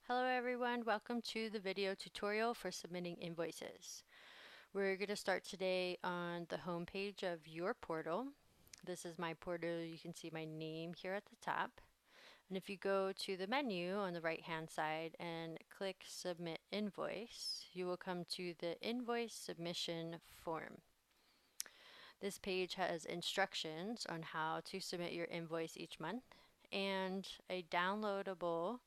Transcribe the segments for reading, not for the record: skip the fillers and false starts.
Hello everyone, welcome to the video tutorial for submitting invoices. We're going to start today on the home page of your portal. This is my portal. You can see my name here at the top. And if you go to the menu on the right hand side and click Submit Invoice, you will come to the Invoice Submission form. This page has instructions on how to submit your invoice each month and a downloadable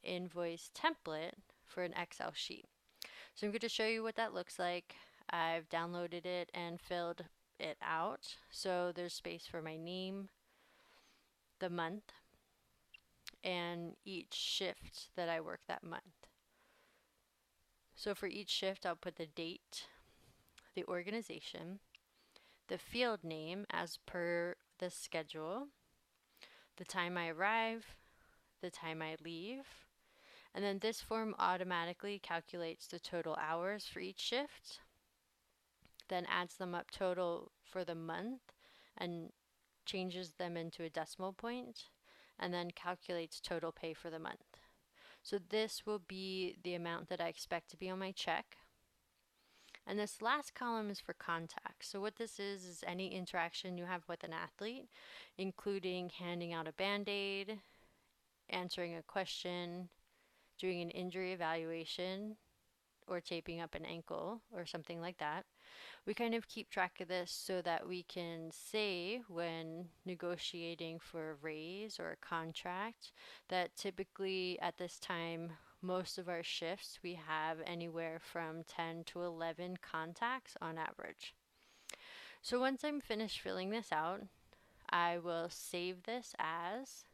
invoice template for an Excel sheet. So I'm going to show you what that looks like. I've downloaded it and filled it out. So there's space for my name, the month, and each shift that I work that month. So for each shift, I'll put the date, the organization, the field name as per the schedule, the time I arrive, the time I leave, and then this form automatically calculates the total hours for each shift, then adds them up total for the month and changes them into a decimal point, and then calculates total pay for the month. So this will be the amount that I expect to be on my check. And this last column is for contacts. So what this is any interaction you have with an athlete, including handing out a Band-Aid, answering a question, doing an injury evaluation, or taping up an ankle or something like that. We kind of keep track of this so that we can say when negotiating for a raise or a contract that typically at this time most of our shifts we have anywhere from 10 to 11 contacts on average. So once I'm finished filling this out, I will save this as,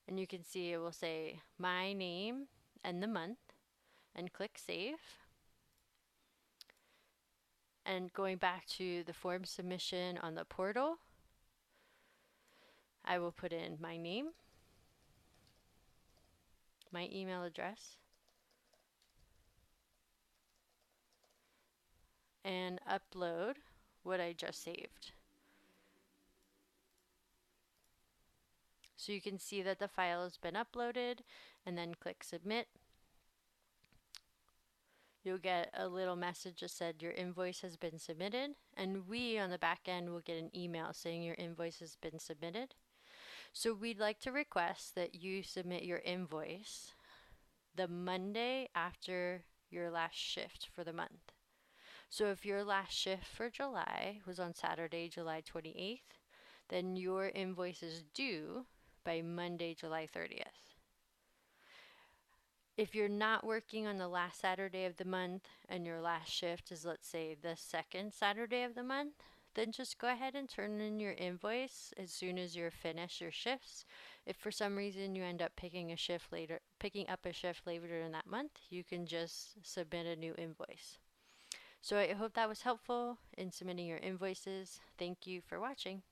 and you can see it will say my name and the month, and click save. And going back to the form submission on the portal, I will put in my name, my email address, and upload what I just saved. So you can see that the file has been uploaded, and then click submit. You'll get a little message that said your invoice has been submitted, and we on the back end will get an email saying your invoice has been submitted. So we'd like to request that you submit your invoice the Monday after your last shift for the month. So if your last shift for July was on Saturday, July 28th, then your invoice is due by Monday, July 30th. If you're not working on the last Saturday of the month and your last shift is, let's say, the second Saturday of the month, then just go ahead and turn in your invoice as soon as you're finished your shifts. If for some reason you end up picking up a shift later in that month, you can just submit a new invoice. So I hope that was helpful in submitting your invoices. Thank you for watching.